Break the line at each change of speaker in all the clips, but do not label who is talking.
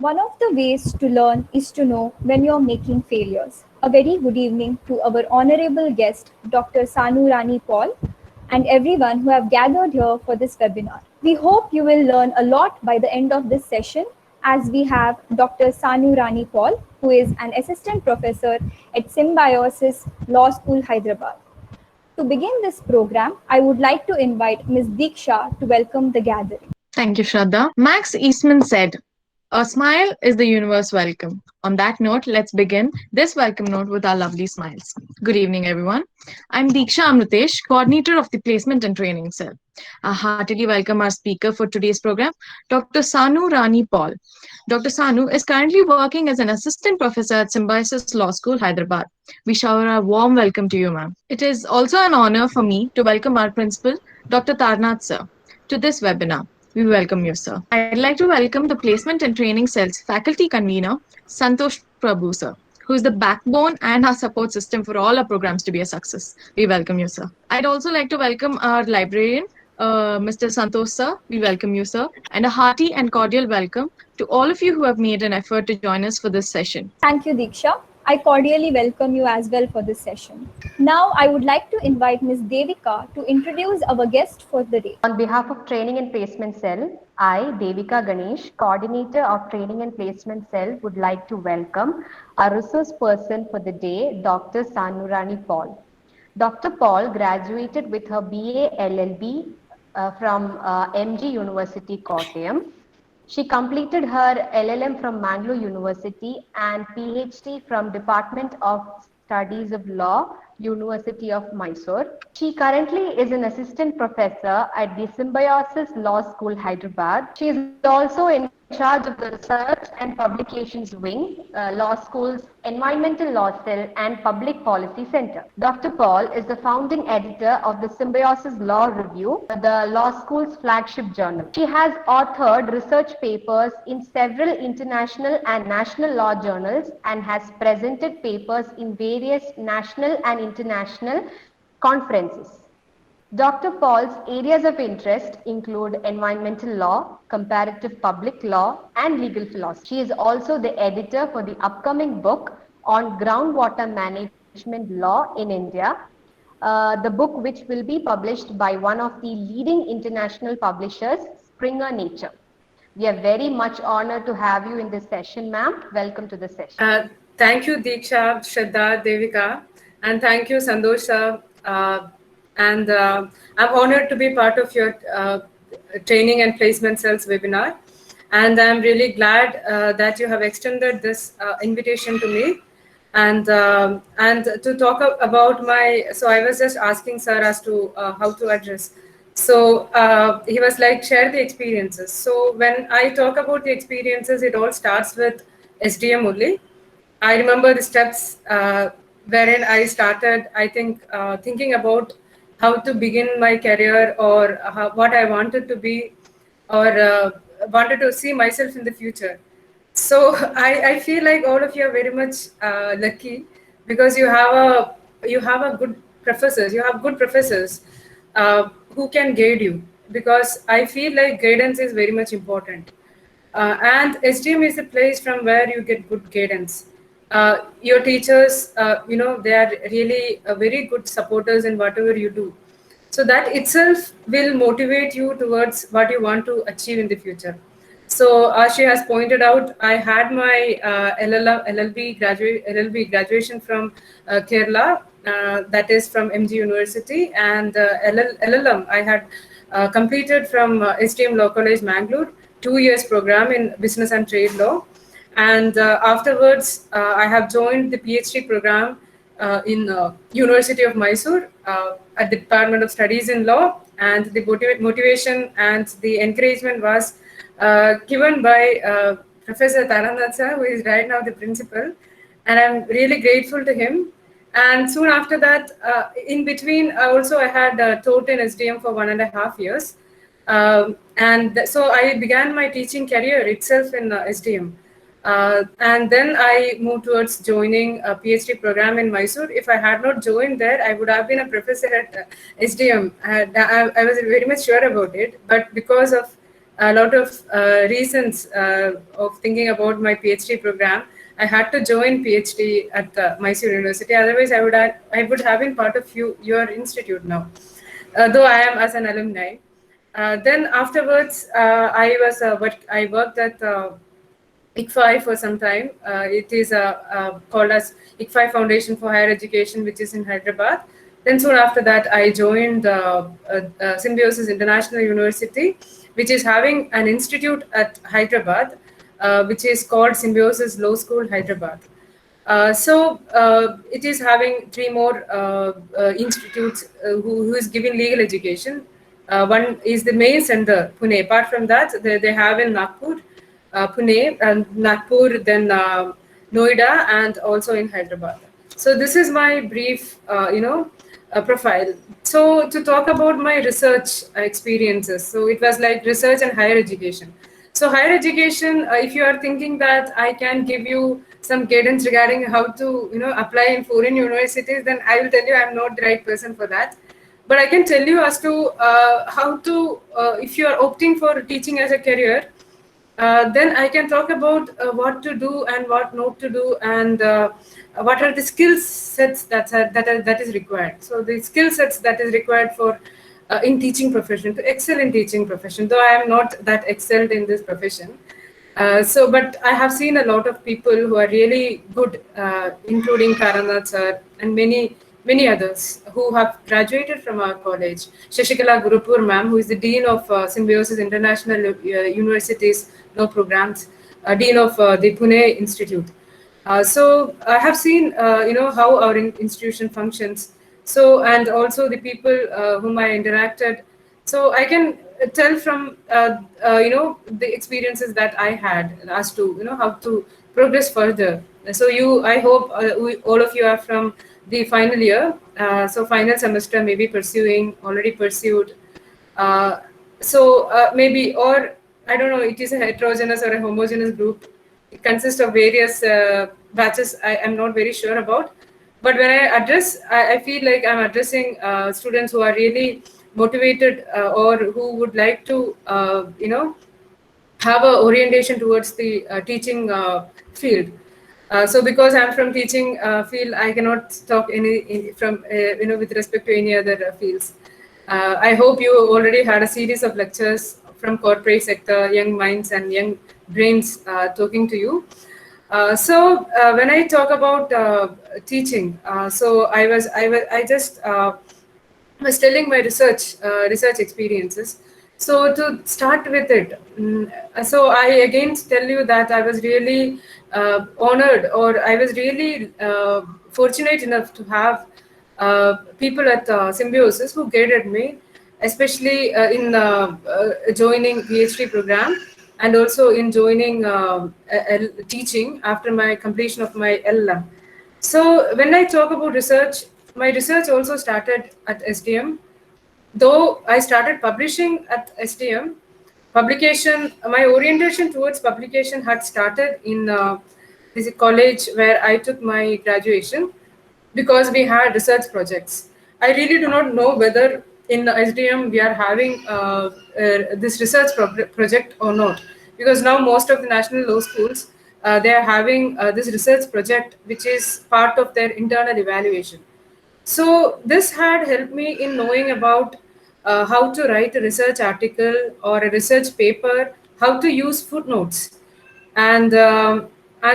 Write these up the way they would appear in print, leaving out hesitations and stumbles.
One of the ways to learn is to know when you're making failures. A very good evening to our honorable guest, Dr. Sanu Rani Paul, and everyone who have gathered here for this webinar. We hope you will learn a lot by the end of this session as we have Dr. Sanu Rani Paul, who is an assistant professor at Symbiosis Law School, Hyderabad. To begin this program, I would like to invite Ms. Diksha to welcome the gathering.
Thank you, Shraddha. Max Eastman said, "A smile is the universe welcome." On that note, let's begin this welcome note with our lovely smiles. Good evening, everyone. I'm Diksha Amrutesh, coordinator of the Placement and Training Cell. I heartily welcome our speaker for today's program, Dr. Sanu Rani Paul. Dr. Sanu is currently working as an assistant professor at Symbiosis Law School, Hyderabad. We shower a warm welcome to you, ma'am. It is also an honor for me to welcome our principal, Dr. Tarnath sir, to this webinar. We welcome you, sir. I'd like to welcome the Placement and Training Cell's faculty convener, Santosh Prabhu, sir, who is the backbone and our support system for all our programs to be a success. We welcome you, sir. I'd also like to welcome our librarian, Mr. Santosh, sir. We welcome you, sir. And a hearty and cordial welcome to all of you who have made an effort to join us for this session.
Thank you, Diksha. I cordially welcome you as well for this session. Now, I would like to invite Ms. Devika to introduce our guest for the day.
On behalf of Training and Placement Cell, I, Devika Ganesh, Coordinator of Training and Placement Cell, would like to welcome our resource person for the day, Dr. Sanurani Paul. Dr. Paul graduated with her BA LLB from MG University, Kottayam. She completed her LLM from Mangalore University and PhD from Department of Studies of Law, University of Mysore. She currently is an assistant professor at the Symbiosis Law School, Hyderabad. She is also in charge of the Research and Publications Wing, Law School's Environmental Law Cell and Public Policy Center. Dr. Paul is the founding editor of the Symbiosis Law Review, the law school's flagship journal. She has authored research papers in several international and national law journals and has presented papers in various national and international conferences. Dr. Paul's areas of interest include environmental law, comparative public law, and legal philosophy. She is also the editor for the upcoming book on groundwater management law in India, the book which will be published by one of the leading international publishers, Springer Nature. We are very much honored to have you in this session, ma'am. Welcome to the session.
Thank you, Diksha, Shraddha, Devika, and thank you, Sandosh sir. I'm honored to be part of your Training and Placement Cells webinar. And I'm really glad that you have extended this invitation to me. And to talk about so I was just asking sir as to how to address. So he was like, share the experiences. So when I talk about the experiences, it all starts with SDM only. I remember the steps wherein I started, I think, thinking about how to begin my career or what I wanted to be or wanted to see myself in the future. So I feel like all of you are very much lucky because you have a good professors. You have good professors who can guide you, because I feel like guidance is very much important. And SDM is a place from where you get good guidance. Your teachers, they are really very good supporters in whatever you do. So that itself will motivate you towards what you want to achieve in the future. So as she has pointed out, I had my LLB graduation from Kerala, that is from MG University, and LLM I had completed from STM Law College, Mangalore, 2 years program in Business and Trade Law. And afterwards, I have joined the PhD program in University of Mysore at the Department of Studies in Law, and the motivation and the encouragement was given by Professor Tarannath sir, who is right now the principal, and I'm really grateful to him. And soon after that, in between, also I had taught in SDM for 1.5 years. So I began my teaching career itself in SDM. And then I moved towards joining a PhD program in Mysore. If I had not joined there, I would have been a professor at SDM. I was very much sure about it, but because of a lot of reasons of thinking about my PhD program, I had to join PhD at Mysore University. Otherwise, I would have been part of your institute now, though I am as an alumni. Then afterwards, I worked at ICFI for some time. It is called as ICFI Foundation for Higher Education, which is in Hyderabad. Then soon after that, I joined Symbiosis International University, which is having an institute at Hyderabad, which is called Symbiosis Law School, Hyderabad. So it is having three more institutes who is giving legal education. One is the main center, Pune. Apart from that, they have in Nagpur, Pune, and Nagpur, then Noida, and also in Hyderabad. So this is my brief, profile. So to talk about my research experiences, so it was like research and higher education. So higher education, if you are thinking that I can give you some guidance regarding how to, apply in foreign universities, then I will tell you I'm not the right person for that. But I can tell you as to how to, if you are opting for teaching as a career, then I can talk about what to do and what not to do, and what are the skill sets that is required. So the skill sets that is required for in teaching profession, to excel in teaching profession, though I am not that excelled in this profession. But I have seen a lot of people who are really good, including Karanath sir and many others who have graduated from our college. Shashikala Gurupur ma'am, who is the Dean of Symbiosis International Universities Law Programs, Dean of the Pune Institute. So I have seen, how our institution functions. So, and also the people whom I interacted. So I can tell from, the experiences that I had as to, how to progress further. So I hope all of you are from the final year. So final semester maybe already pursued. Maybe, or I don't know, it is a heterogeneous or a homogeneous group. It consists of various batches I am not very sure about. But when I address, I feel like I'm addressing students who are really motivated or who would like to, have a orientation towards the teaching field. So because I'm from teaching field, I cannot talk with respect to any other fields. I hope you already had a series of lectures from corporate sector, young minds and young brains talking to you. When I talk about teaching, I just was telling my research experiences. So to start with it, so I again tell you that I was really honored, or I was really fortunate enough to have people at Symbiosis who guided me, especially in joining PhD program, and also in joining teaching after my completion of my LLM. So when I talk about research, my research also started at SDM. Though I started publishing at SDM, my orientation towards publication had started in this college where I took my graduation, because we had research projects. I really do not know whether in SDM we are having this research project or not, because now most of the national law schools, they are having this research project, which is part of their internal evaluation. So this had helped me in knowing about how to write a research article or a research paper, how to use footnotes, and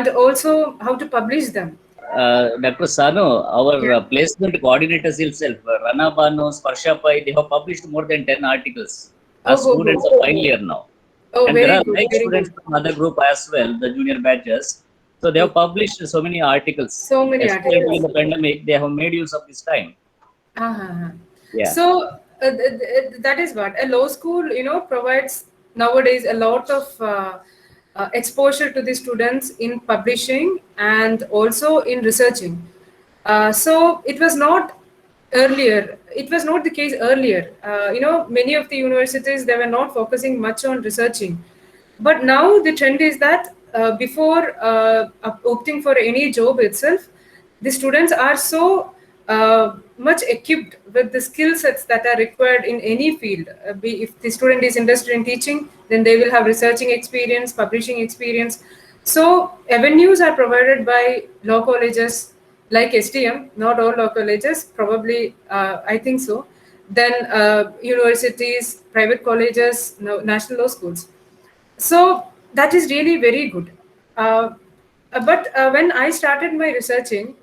also how to publish them.
Dr. Sano, our placement coordinators himself, Rana Bano, Sparsha Pai, they have published more than 10 articles as students of final year now. And there are like students from other group as well, the junior batches. So they have published so many articles.
So many
especially
articles.
in the pandemic, they have made use of this time.
Yeah. So that is what a law school, provides nowadays a lot of exposure to the students in publishing and also in researching. So it was not earlier. It was not the case earlier. Many of the universities, they were not focusing much on researching. But now the trend is that before opting for any job itself, the students are so much equipped with the skill sets that are required in any field. If the student is interested in teaching, then they will have researching experience, publishing experience. So avenues are provided by law colleges like STM, not all law colleges, probably I think so. Then universities, private colleges, no, national law schools. So that is really very good. Uh, but when I started my researching,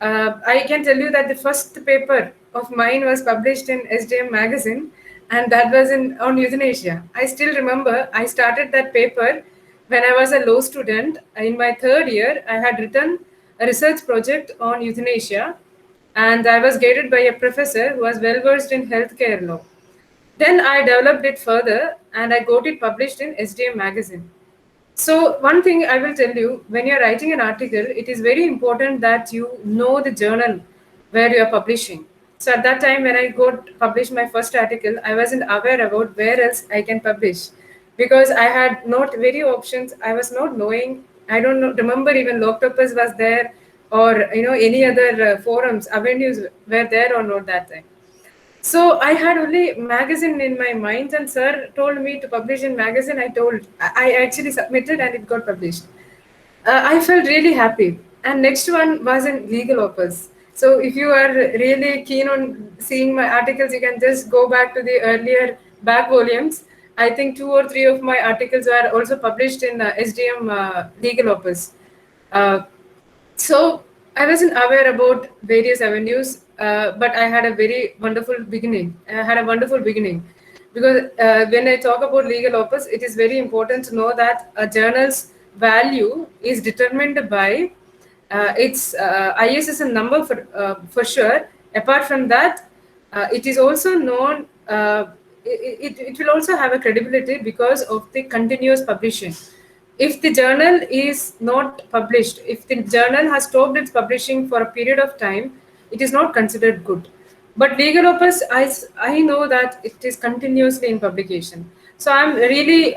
I can tell you that the first paper of mine was published in SDM magazine, and that was on euthanasia. I still remember I started that paper when I was a law student. In my third year, I had written a research project on euthanasia, and I was guided by a professor who was well versed in healthcare law. Then I developed it further and I got it published in SDM magazine. So one thing I will tell you, when you're writing an article, it is very important that you know the journal where you are publishing. So at that time when I got published my first article, I wasn't aware about where else I can publish because I had not very options. I was not knowing. I don't know, remember even Loctopus was there or any other forums, avenues were there or not that time. So I had only magazine in my mind, and sir told me to publish in magazine. I actually submitted, and it got published. I felt really happy. And next one was in legal opus. So if you are really keen on seeing my articles, you can just go back to the earlier back volumes. I think 2 or 3 of my articles were also published in SDM legal opus. Uh, so I wasn't aware about various avenues, but I had a very wonderful beginning. I had a wonderful beginning because when I talk about legal opus, it is very important to know that a journal's value is determined by its ISSN number for sure. Apart from that, it is also known. It will also have a credibility because of the continuous publishing. If the journal is not published, if the journal has stopped its publishing for a period of time, it is not considered good. But legal opus, I know that it is continuously in publication. So I really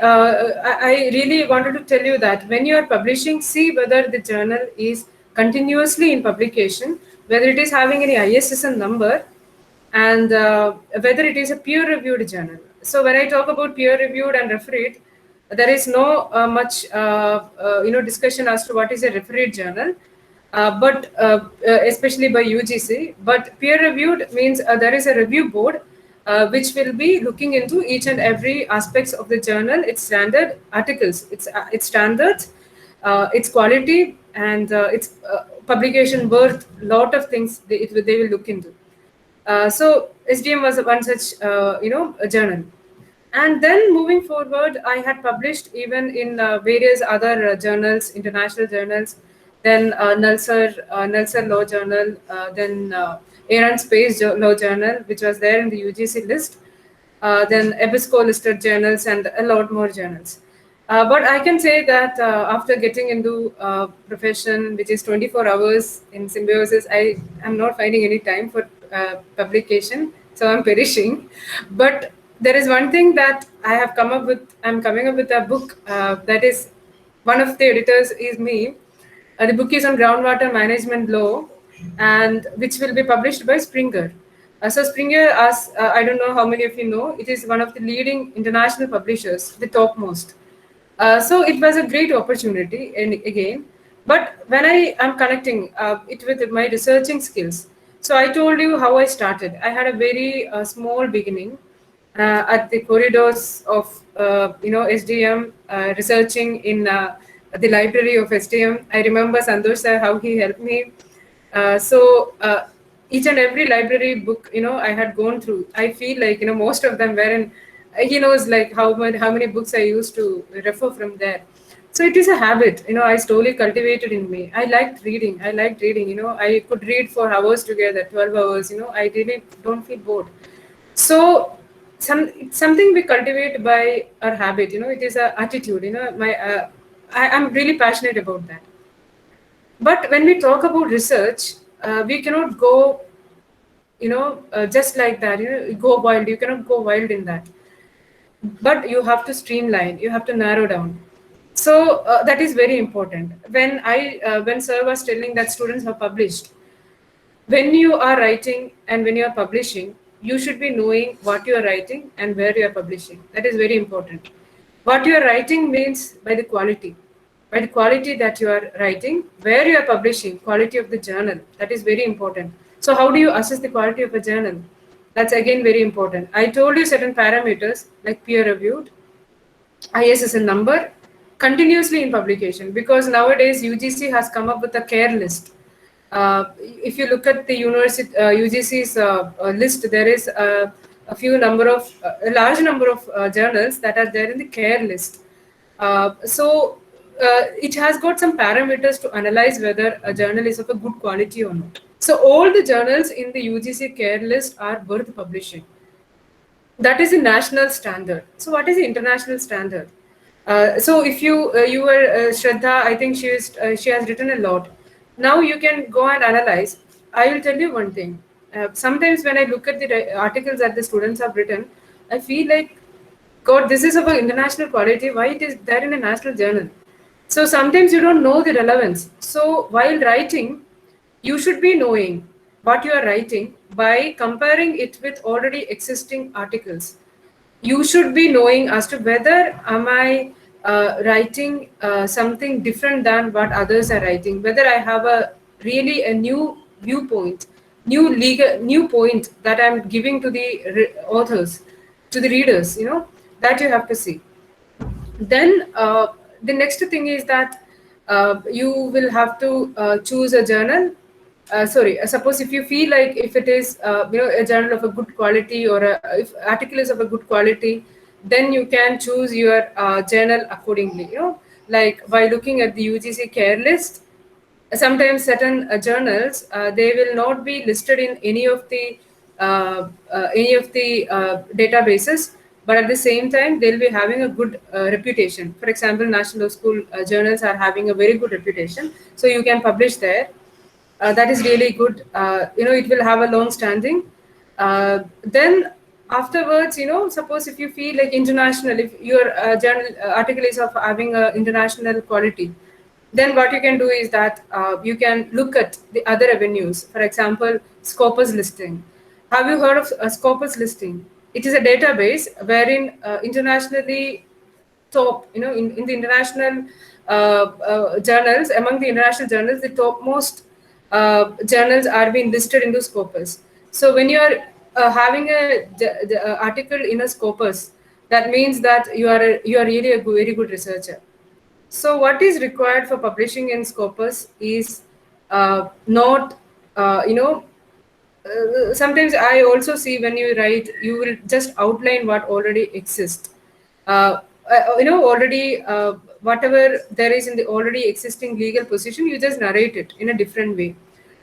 wanted to tell you that when you are publishing, see whether the journal is continuously in publication, whether it is having any ISSN number, and whether it is a peer-reviewed journal. So when I talk about peer-reviewed and refereed, there is no much discussion as to what is a refereed journal, but especially by UGC. But peer-reviewed means there is a review board which will be looking into each and every aspects of the journal, its standard articles, its standards, its quality, and its publication worth. Lot of things they will look into. So SDM was one such a journal. And then moving forward, I had published even in various other journals, international journals, then Nalsar Law Journal, then Air and Space Law Journal, which was there in the UGC list, then EBSCO listed journals, and a lot more journals. But I can say that after getting into profession, which is 24 hours in symbiosis, I am not finding any time for publication, so I'm perishing. But there is one thing that I have come up with. I'm coming up with a book that is one of the editors is me. The book is on groundwater management law, and which will be published by Springer. So Springer, as I don't know how many of you know, it is one of the leading international publishers, the topmost. So it was a great opportunity, and again, but when I am connecting it with my researching skills, so I told you how I started. I had a very small beginning at the corridors of SDM, researching in the library of SDM. I remember Sandosh sir, how he helped me. Each and every library book I had gone through, I feel like most of them were in. He knows like how many books I used to refer from there. So it is a habit, I slowly cultivated in me. I liked reading. I could read for hours together, 12 hours. I really don't feel bored. So it's something we cultivate by our habit. It is an attitude. I'm really passionate about that. But when we talk about research, we cannot go, just like that. Go wild. You cannot go wild in that. But you have to streamline. You have to narrow down. So that is very important. When sir was telling that students have published, when you are writing and when you are publishing, you should be knowing what you are writing and where you are publishing. That is very important. What you are writing means by the quality that you are writing, where you are publishing, quality of the journal. That is very important. So, how do you assess the quality of a journal? That's again very important. I told you certain parameters like peer reviewed, ISSN number, continuously in publication, because nowadays UGC has come up with a care list. If you look at the university UGC's list, there is a large number of journals that are there in the care list. It has got some parameters to analyze whether a journal is of a good quality or not. So all the journals in the UGC care list are worth publishing. That is a national standard. So what is the international standard? So if you were Shraddha, I think she has written a lot. Now you can go and analyze. I will tell you one thing. Sometimes when I look at the articles that the students have written, I feel like, God, this is of an international quality. Why it is there in a national journal? So sometimes you don't know the relevance. So while writing, you should be knowing what you are writing by comparing it with already existing articles. You should be knowing as to whether am I writing something different than what others are writing, whether I have a new viewpoint, new point that I'm giving to the authors, to the readers, that you have to see. Then the next thing is that you will have to choose a journal. Suppose if you feel like if it is a journal of a good quality, or if article is of a good quality, then you can choose your journal accordingly. Like by looking at the UGC care list, sometimes certain journals they will not be listed in any of the databases, but at the same time they'll be having a good reputation. For example, national school journals are having a very good reputation, so you can publish there. That is really good. It will have a long standing. Then afterwards, suppose if you feel like international, if your journal article is of having a international quality, then what you can do is that you can look at the other avenues. For example, Scopus listing. Have you heard of Scopus listing? It is a database wherein internationally top, in the international journals, among the international journals, the topmost journals are being listed into Scopus. So when you are having the article in a Scopus, that means that you are really a very good researcher. So what is required for publishing in Scopus is not, sometimes I also see when you write, you will just outline what already exists. Already whatever there is in the already existing legal position, you just narrate it in a different way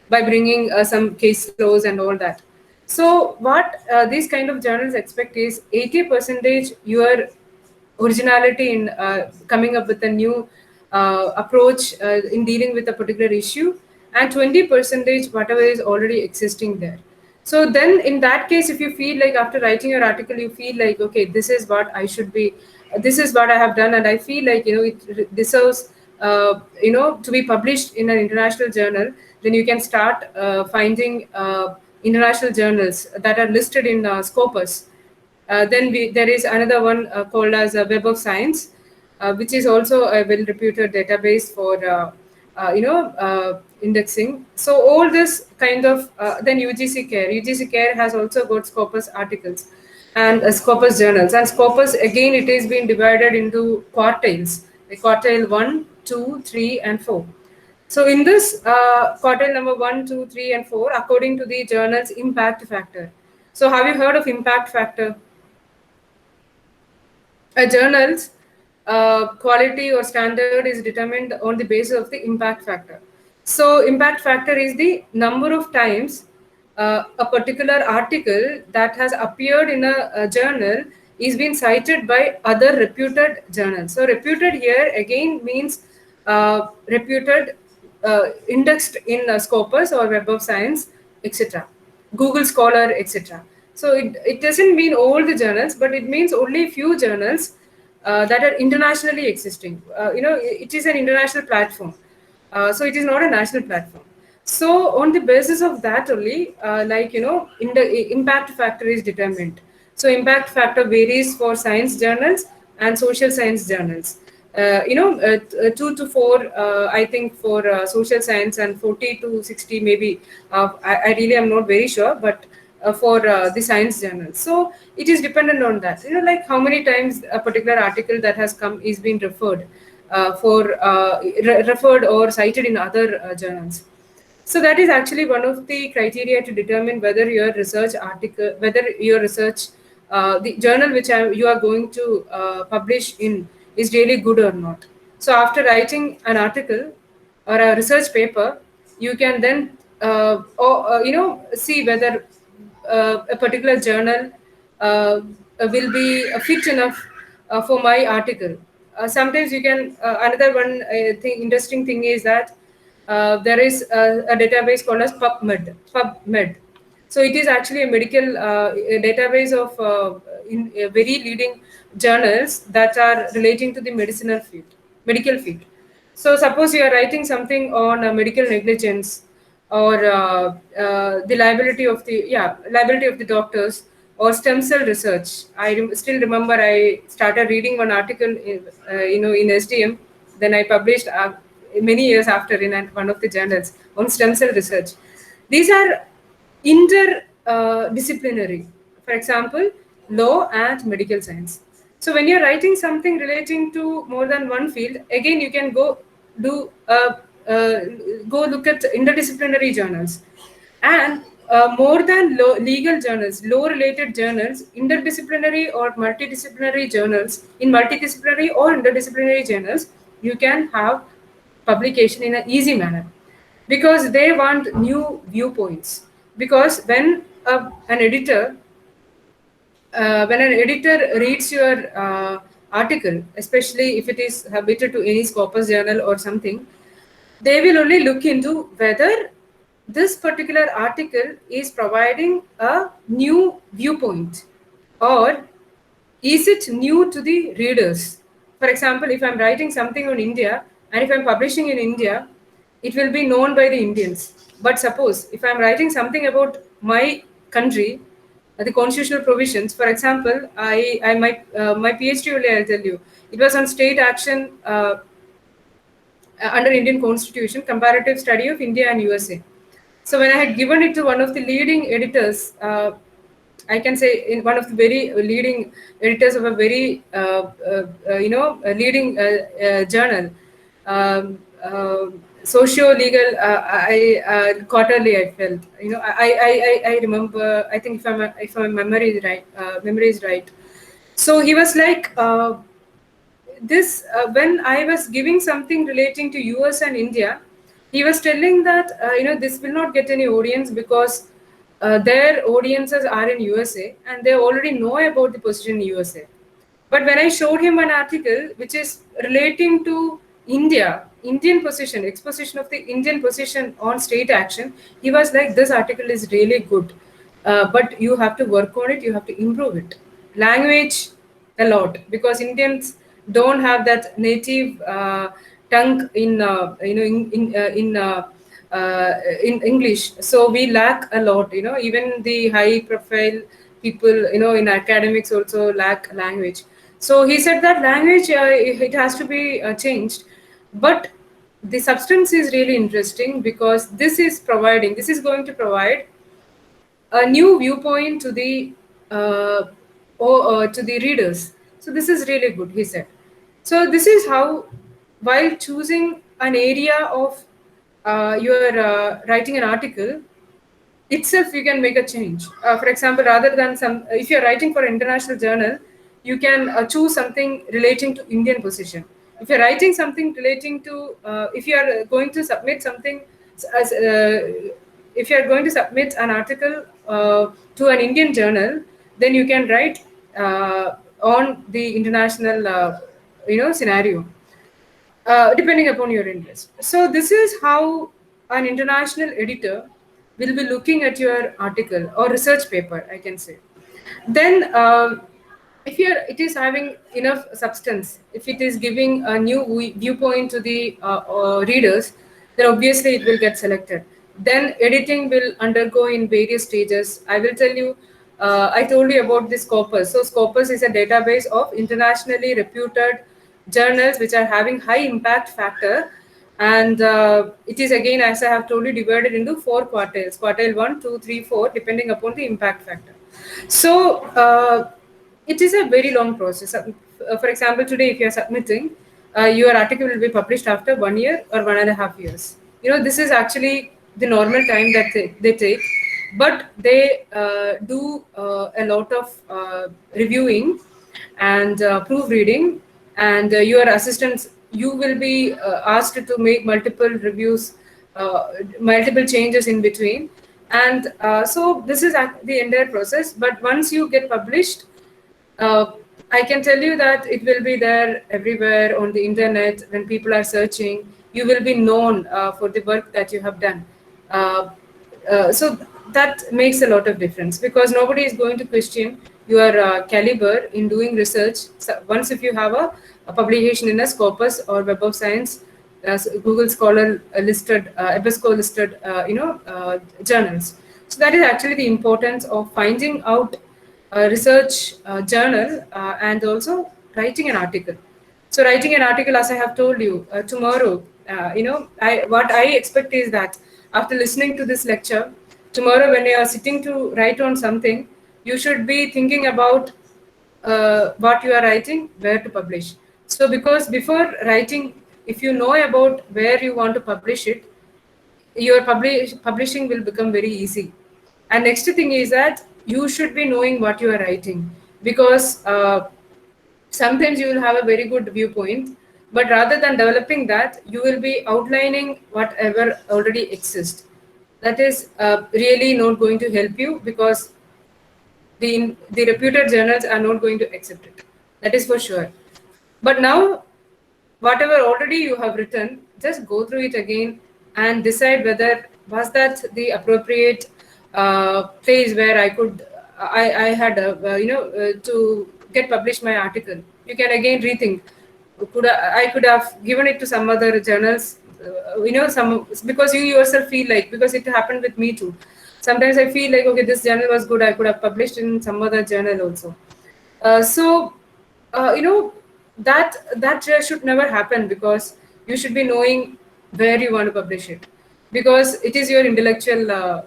by bringing some case laws and all that. So what these kind of journals expect is 80% your originality in coming up with a new approach in dealing with a particular issue, and 20% whatever is already existing there. So then in that case, if you feel like after writing your article, you feel like, okay, this is what I should be, this is what I have done, and I feel like it deserves to be published in an international journal, then you can start finding international journals that are listed in Scopus. There is another one called as Web of Science, which is also a well-reputed database for indexing. So all this kind of then UGC Care. UGC Care has also got Scopus articles and Scopus journals. And Scopus again, it is being divided into quartiles, like quartile 1, 2, 3, and 4. So in this quartile number 1, 2, 3, and 4, according to the journal's impact factor. So have you heard of impact factor? A journal's quality or standard is determined on the basis of the impact factor. So impact factor is the number of times a particular article that has appeared in a journal is being cited by other reputed journals. So reputed here again means reputed, indexed in Scopus or Web of Science, etc., Google Scholar, etc. So it doesn't mean all the journals, but it means only few journals that are internationally existing. It is an international platform. So it is not a national platform. So on the basis of that only, in the impact factor is determined. So impact factor varies for science journals and social science journals. 2 to 4, I think, for social science, and 40 to 60 maybe. I really am not very sure, but for the science journals. So it is dependent on that. Like how many times a particular article that has come is being referred or cited in other journals. So that is actually one of the criteria to determine whether your research article, whether your research, the journal which you are going to publish in is really good or not. So after writing an article or a research paper, you can then see whether a particular journal will be fit enough for my article. Sometimes you can another one thing interesting thing is that there is a database called as PubMed. So it is actually a medical a database of very leading journals that are relating to the medical field. So suppose you are writing something on medical negligence, or the liability of the doctors, or stem cell research. I still remember I started reading one article in SDM. Then I published many years after in one of the journals on stem cell research. These are interdisciplinary. For example, law and medical science. So when you're writing something relating to more than one field, again you can do go look at interdisciplinary journals, and more than legal journals, law related journals, interdisciplinary or multidisciplinary journals, in multidisciplinary or interdisciplinary journals, you can have publication in an easy manner, because they want new viewpoints. Because when an editor reads your article, especially if it is habited to any Scopus journal or something, they will only look into whether this particular article is providing a new viewpoint, or is it new to the readers. For example, if I'm writing something on India and if I'm publishing in India, it will be known by the Indians. But suppose if I'm writing something about my country, the constitutional provisions, for example, my PhD only, I'll tell you, it was on state action under Indian Constitution, comparative study of India and USA. So when I had given it to one of the leading editors, I can say in one of the very leading editors of a very a leading journal, socio-legal, quarterly. I felt, I remember. I think if my memory is right. So he was like. When I was giving something relating to US and India, he was telling that this will not get any audience, because their audiences are in USA and they already know about the position in USA. But when I showed him an article which is relating to Indian position, exposition of the Indian position on state action, he was like, this article is really good, but you have to work on it, you have to improve it. Language, a lot, because Indians don't have that native tongue in English, so we lack a lot. Even the high profile people, in academics also lack language. So he said that language it has to be changed, but the substance is really interesting, because this is going to provide a new viewpoint to the to the readers. So this is really good, he said. So this is how, while choosing an area of your writing an article itself, you can make a change. For example, rather than if you're writing for an international journal, you can choose something relating to Indian position. If you're writing something relating to, if you are going to submit something as if you are going to submit an article to an Indian journal, then you can write on the international scenario, depending upon your interest. So this is how an international editor will be looking at your article or research paper, I can say. Then if it is having enough substance, if it is giving a new viewpoint to the readers, then obviously it will get selected. then editing will undergo in various stages. I will tell you, I told you about this Scopus. So Scopus is a database of internationally reputed journals which are having high impact factor, and it is again, as I have told you, divided into 4 quartiles: quartile 1, 2, 3, 4, depending upon the impact factor. So it is a very long process. For example, today if you are submitting, your article will be published after 1 year or 1.5 years. This is actually the normal time that they take, but they do a lot of reviewing and proofreading, and your assistants, you will be asked to make multiple reviews, multiple changes in between, and so this is the entire process. But once you get published, uh, I can tell you that it will be there everywhere on the internet. When people are searching, you will be known for the work that you have done. Uh, so that makes a lot of difference, because nobody is going to question your caliber in doing research. So once if you have a publication in a Scopus or Web of Science, Google Scholar listed, EBSCO listed, journals. So that is actually the importance of finding out a research journal, and also writing an article. So writing an article, as I have told you, tomorrow, what I expect is that after listening to this lecture, tomorrow when you are sitting to write on something, you should be thinking about what you are writing, where to publish. So because before writing, if you know about where you want to publish it, your publishing will become very easy. And next thing is that you should be knowing what you are writing, because sometimes you will have a very good viewpoint, but rather than developing that, you will be outlining whatever already exists. That is really not going to help you, because the reputed journals are not going to accept it. That is for sure. But now, whatever already you have written, just go through it again and decide whether was that the appropriate place where I had to get published my article. You can again rethink. I could have given it to some other journals, some, because you yourself feel like, because it happened with me too. Sometimes I feel like, okay, this journal was good, I could have published in some other journal also. So you know that should never happen, because you should be knowing where you want to publish it, because it is your intellectual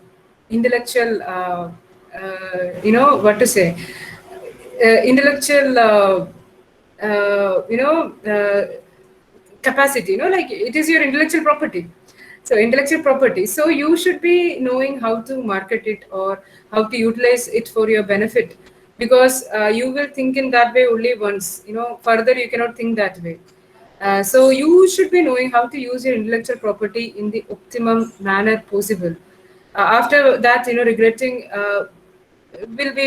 what to say, intellectual capacity, like it is your intellectual property. So intellectual property, so you should be knowing how to market it or how to utilize it for your benefit, because you will think in that way only once, further you cannot think that way. So you should be knowing how to use your intellectual property in the optimum manner possible. After that, regretting will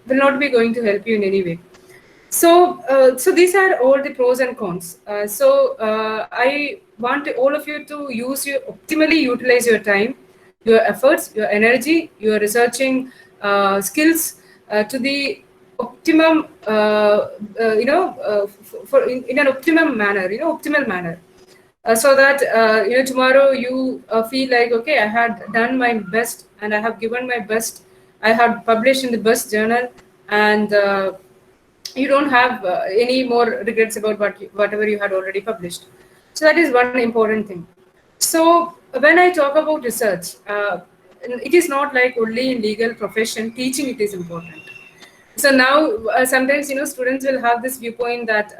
not be going to help you in any way. So these are all the pros and cons. I want all of you to optimally utilize your time, your efforts, your energy, your researching skills to the optimum, in an optimum manner, optimal manner. So that tomorrow you feel like, okay, I had done my best and I have given my best. I have published in the best journal, and you don't have any more regrets about whatever you had already published. So that is one important thing. So when I talk about research, it is not like only in legal profession teaching it is important. So now sometimes students will have this viewpoint that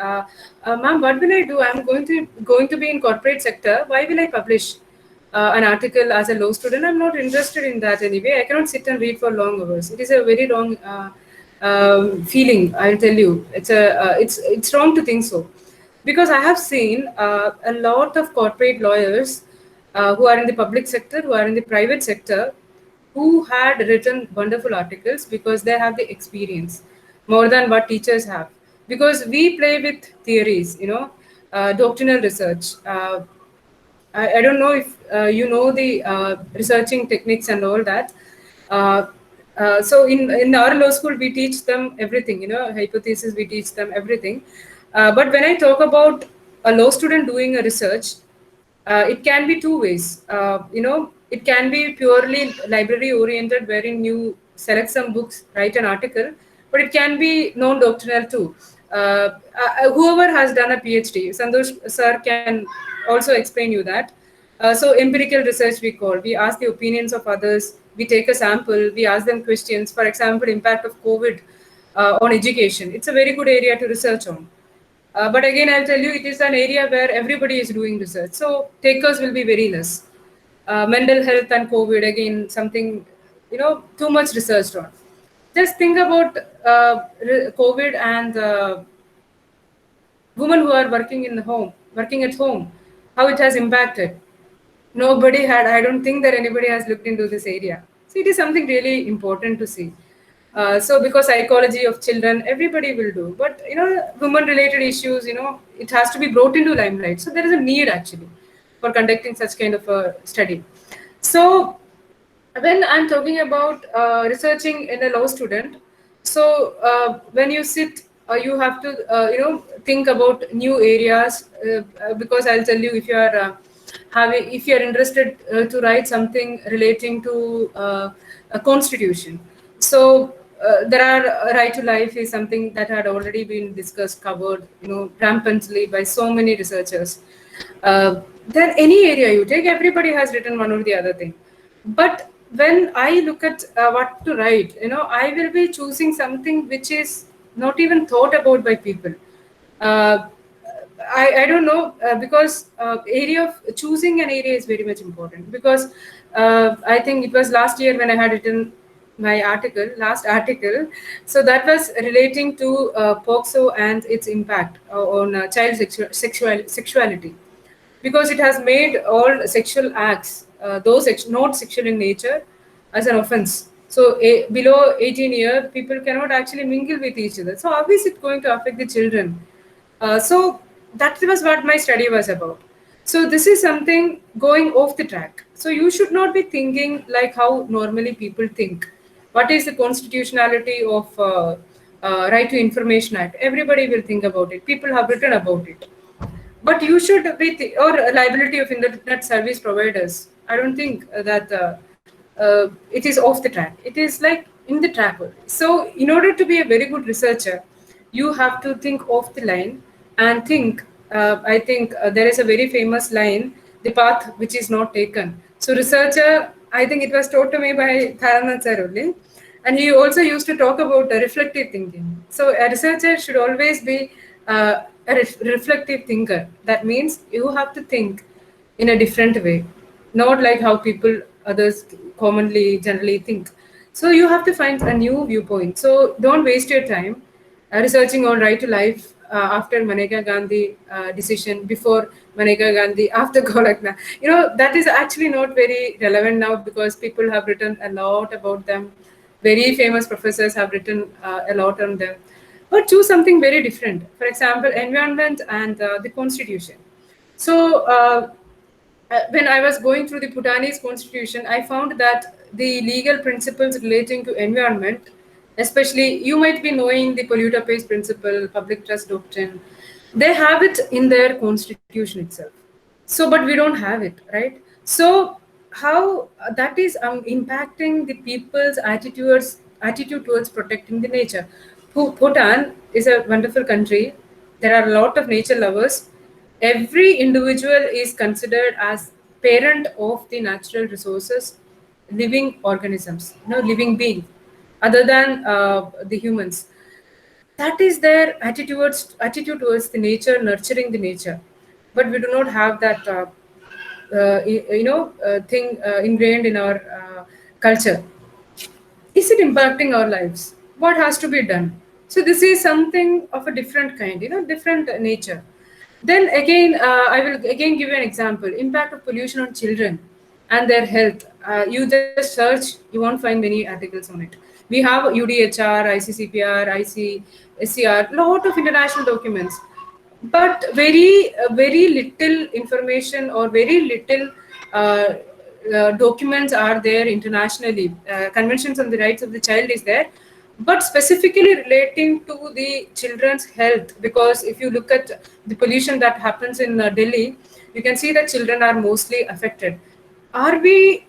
ma'am, what will I do? I'm going to be in corporate sector. Why will I publish an article as a law student? I'm not interested in that anyway. I cannot sit and read for long hours. It is a very wrong feeling. I'll tell you, it's wrong to think so, because I have seen a lot of corporate lawyers who are in the public sector, who are in the private sector, who had written wonderful articles because they have the experience more than what teachers have. Because we play with theories, doctrinal research. I don't know if you know the researching techniques and all that. So in our law school, we teach them everything, hypothesis, we teach them everything. But when I talk about a law student doing a research, it can be two ways. It can be purely library oriented, wherein you select some books, write an article, but it can be non-doctrinal too. Whoever has done a PhD, Santosh sir can also explain you that. So empirical research we call. We ask the opinions of others. We take a sample. We ask them questions. For example, impact of COVID on education. It's a very good area to research on. But again, I'll tell you, it is an area where everybody is doing research. So takers will be very less. Mental health and COVID, again, something, too much researched on. Just think about COVID and women who are working at home, how it has impacted. Nobody had, I don't think that anybody has looked into this area. So it is something really important to see. So because psychology of children, everybody will do. But, women related issues, it has to be brought into limelight. So there is a need actually for conducting such kind of a study. So when I'm talking about researching in a law student, so when you sit, you have to think about new areas, because I'll tell you, if you are interested to write something relating to a constitution. So there are right to life is something that had already been discussed, covered, rampantly by so many researchers. Then any area you take, everybody has written one or the other thing. But when I look at what to write, I will be choosing something which is not even thought about by people. Uh, I don't know, because area of choosing an area is very much important, because I think it was last year when I had written my last article. So that was relating to POXO and its impact on child sexuality, because it has made all sexual acts, those not sexual in nature, as an offense. So below 18 years, people cannot actually mingle with each other. So how is it going to affect the children? So that was what my study was about. So this is something going off the track. So you should not be thinking like how normally people think. What is the constitutionality of Right to Information Act? Everybody will think about it. People have written about it. But you should be, or liability of internet service providers. I don't think that it is off the track. It is like in the track only. So, in order to be a very good researcher, you have to think off the line and think. I think there is a very famous line, the path which is not taken. So, researcher, I think it was taught to me by Tharanath sir only. And he also used to talk about reflective thinking. So, a researcher should always be a reflective thinker. That means you have to think in a different way, not like how people others commonly generally think. So you have to find a new viewpoint. So don't waste your time researching on right to life after Maneka Gandhi decision, before Maneka Gandhi, after Golakna. That is actually not very relevant now, because people have written a lot about them. Very famous professors have written a lot on them. But choose something very different. For example, environment and the constitution. So when I was going through the Bhutanese constitution, I found that the legal principles relating to environment, especially you might be knowing the polluter pays principle, public trust doctrine, they have it in their constitution itself. So, but we don't have it, right? So, how that is impacting the people's attitude towards protecting the nature. Bhutan is a wonderful country. There are a lot of nature lovers. Every individual is considered as parent of the natural resources, living organisms, living being, other than the humans. That is their attitude towards the nature, nurturing the nature. But we do not have that thing ingrained in our culture. Is it impacting our lives? What has to be done? So this is something of a different kind, different nature. Then again, I will again give you an example: impact of pollution on children and their health. You just search, you won't find many articles on it. We have UDHR, ICCPR, ICSCR, lot of international documents, but very little information, or very little documents are there internationally. Conventions on the rights of the child is there, but specifically relating to the children's health. Because if you look at the pollution that happens in Delhi, you can see that children are mostly affected. Are we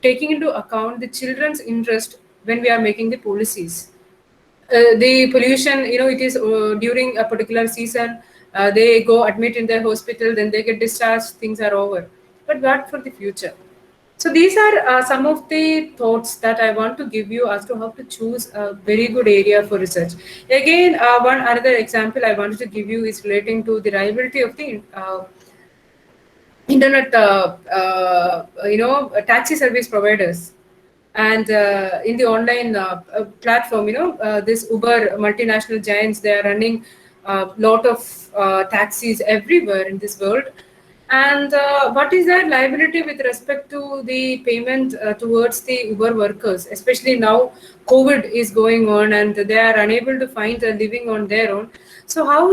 taking into account the children's interest when we are making the policies. The pollution, it is during a particular season, they go admit in the hospital, then they get discharged, things are over. But what for the future? So these are some of the thoughts that I want to give you as to how to choose a very good area for research. Again, one another example I wanted to give you is relating to the reliability of the internet, taxi service providers. And in the online platform, this Uber multinational giants, they are running a lot of taxis everywhere in this world. And what is their liability with respect to the payment towards the Uber workers, especially now COVID is going on and they are unable to find a living on their own. So how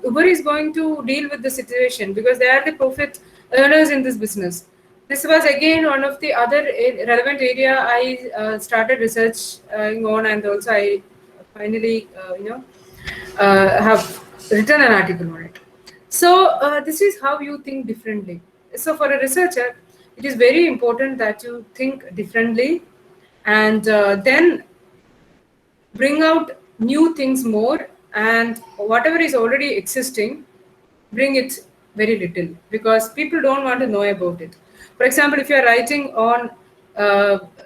Uber is going to deal with the situation, because they are the profit earners in this business. This was again one of the other relevant area I started research on, and also I finally, have written an article on it. So this is how you think differently. So for a researcher, it is very important that you think differently, and then bring out new things more, and whatever is already existing, bring it very little, because people don't want to know about it. For example, if you are writing on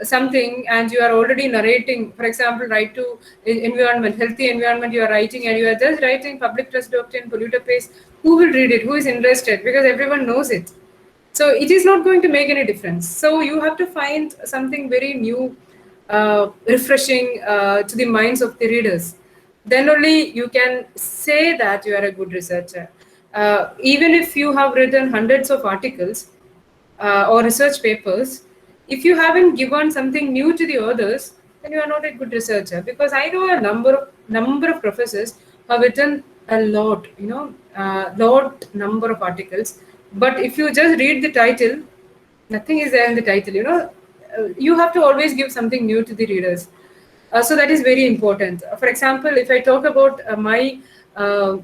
something and you are already narrating, for example, right to environment, healthy environment, you are writing and you are just writing public trust doctrine, polluter pays, who will read it? Who is interested? Because everyone knows it. So it is not going to make any difference. So you have to find something very new, refreshing to the minds of the readers. Then only you can say that you are a good researcher. Even if you have written hundreds of articles or research papers, if you haven't given something new to the others, then you are not a good researcher. Because I know a number of professors have written a lot, number of articles. But if you just read the title, nothing is there in the title. You have to always give something new to the readers. So that is very important. For example, if I talk about my a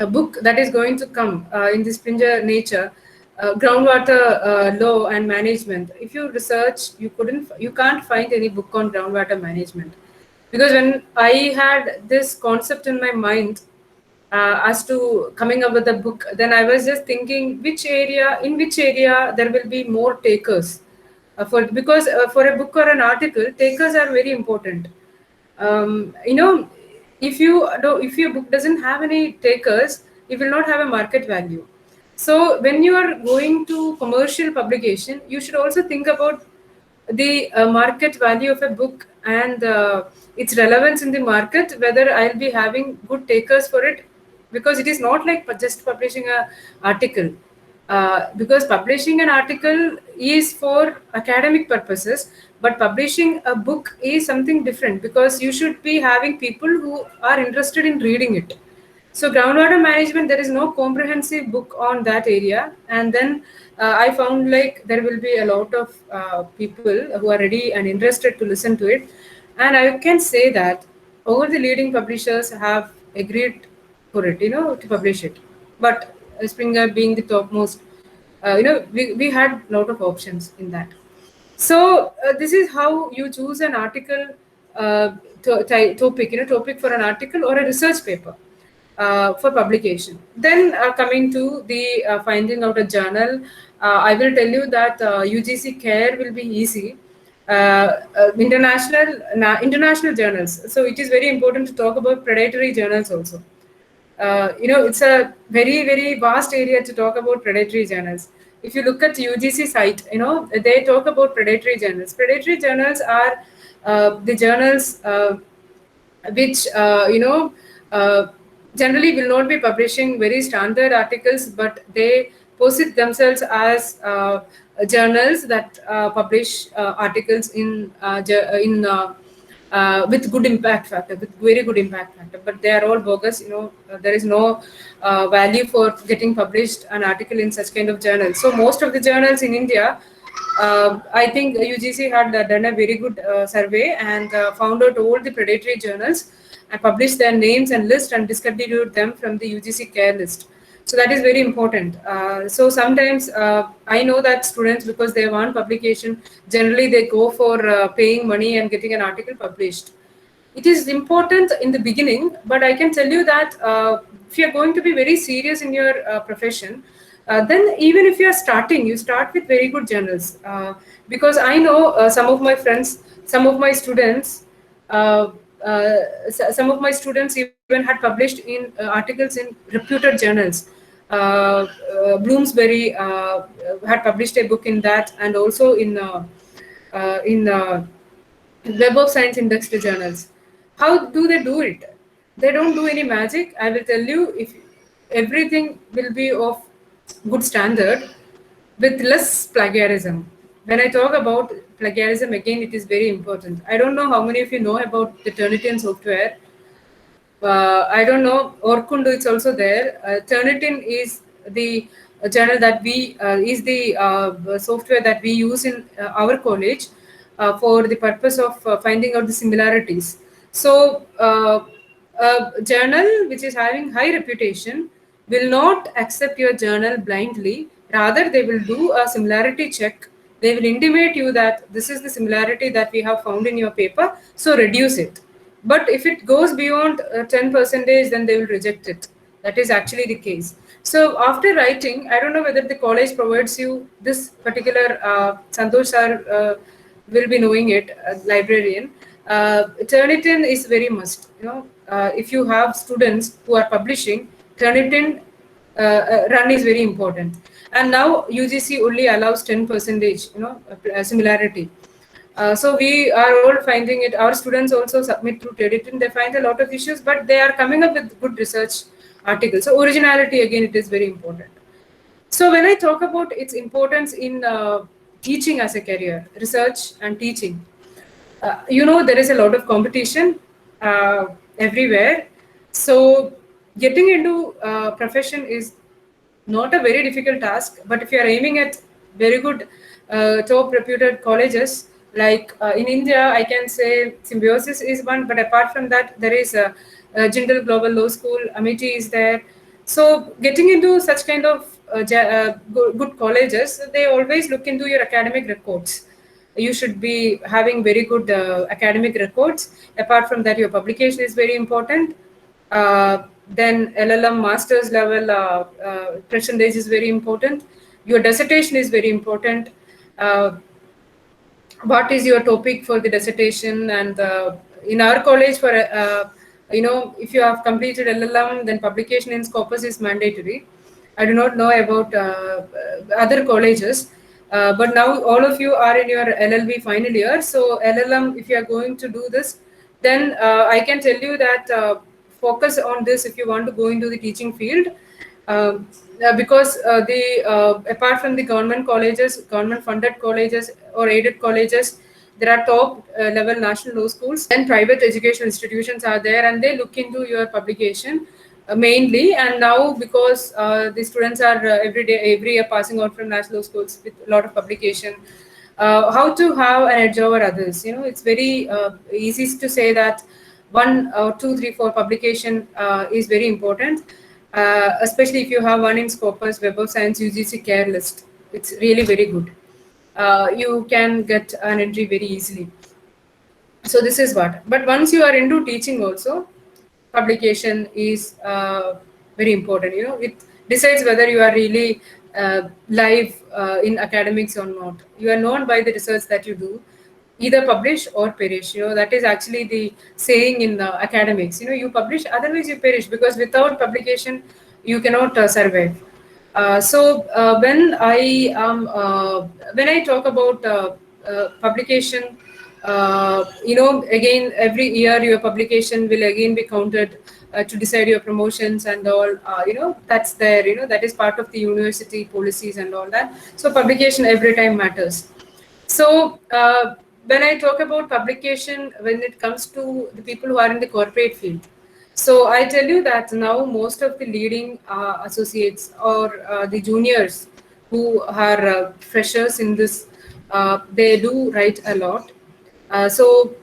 book that is going to come in the Springer Nature, groundwater law and management. If you research, you can't find any book on groundwater management, because when I had this concept in my mind as to coming up with a book, then I was just thinking in which area there will be more takers, because for a book or an article, takers are very important. You know, if your book doesn't have any takers, it will not have a market value. So when you are going to commercial publication, you should also think about the market value of a book and its relevance in the market, whether I'll be having good takers for it, because it is not like just publishing a article. Because publishing an article is for academic purposes, but publishing a book is something different, because you should be having people who are interested in reading it. So groundwater management, there is no comprehensive book on that area. And then I found like there will be a lot of people who are ready and interested to listen to it. And I can say that all the leading publishers have agreed for it, to publish it. But Springer being the topmost, we had a lot of options in that. So this is how you choose an article topic for an article or a research paper for publication. Then coming to the finding out a journal, I will tell you that UGC CARE will be easy. International journals. So it is very important to talk about predatory journals also. It's a very, very vast area to talk about predatory journals. If you look at UGC site, they talk about predatory journals. Predatory journals are the journals which, generally will not be publishing very standard articles, but they posit themselves as journals that publish articles with good impact factor, with very good impact factor, but they are all bogus. There is no value for getting published an article in such kind of journals. So most of the journals in India, I think UGC had done a very good survey and found out all the predatory journals and published their names and list and discontinued them from the UGC CARE list. So that is very important. So sometimes I know that students, because they want publication, generally they go for paying money and getting an article published. It is important in the beginning, but I can tell you that if you're going to be very serious in your profession, then even if you're starting, you start with very good journals. Because I know some of my friends, some of my students, uh, some of my students even had published in articles in reputed journals. Bloomsbury had published a book in that, and also in Web of Science indexed journals. How do they do it? They don't do any magic. I will tell you, if everything will be of good standard with less plagiarism. When I talk about plagiarism, again, it is very important. I don't know how many of you know about the Turnitin software. I don't know, Orkundu is also there. Turnitin is the journal that we is the software that we use in our college for the purpose of finding out the similarities. So, a journal which is having high reputation will not accept your journal blindly. Rather, they will do a similarity check. They will intimate you that this is the similarity that we have found in your paper, so reduce it. But if it goes beyond 10 percentage, then they will reject it. That is actually the case. So after writing, I don't know whether the college provides you this particular Santosh sir will be knowing it, librarian. Turnitin is very must. If you have students who are publishing, Turnitin run is very important. And now UGC only allows 10 percentage, similarity. So we are all finding it. Our students also submit through Turnitin. They find a lot of issues, but they are coming up with good research articles. So originality, again, it is very important. So when I talk about its importance in teaching as a career, research and teaching, there is a lot of competition everywhere. So getting into profession is not a very difficult task, but if you are aiming at very good top reputed colleges, like in India, I can say Symbiosis is one, but apart from that, there is a Jindal Global Law School, Amity is there. So getting into such kind of good colleges, they always look into your academic records. You should be having very good academic records. Apart from that, your publication is very important. Then LLM master's level percentage is very important. Your dissertation is very important. What is your topic for the dissertation? And in our college, for if you have completed LLM, then publication in Scopus is mandatory. I do not know about other colleges, but now all of you are in your LLB final year. So LLM, if you are going to do this, then I can tell you that focus on this if you want to go into the teaching field. Because the apart from the government colleges, government funded colleges or aided colleges, there are top level national law schools and private educational institutions are there, and they look into your publication mainly. And now because the students are every year passing out from national law schools with a lot of publication, how to have an edge over others. It's very easy to say that one or two, three, four publication is very important. Especially if you have one in Scopus, Web of Science, UGC Care List. It's really very good. You can get an entry very easily. So this is what. But once you are into teaching also, publication is very important. It decides whether you are really live in academics or not. You are known by the research that you do. Either publish or perish. That is actually the saying in academics. You publish, otherwise you perish, because without publication you cannot survive. So when I talk about publication, again, every year your publication will again be counted to decide your promotions and all. That's there. That is part of the university policies and all that. So publication every time matters. So when I talk about publication, when it comes to the people who are in the corporate field, so I tell you that now most of the leading associates or the juniors who are freshers in this, they do write a lot. So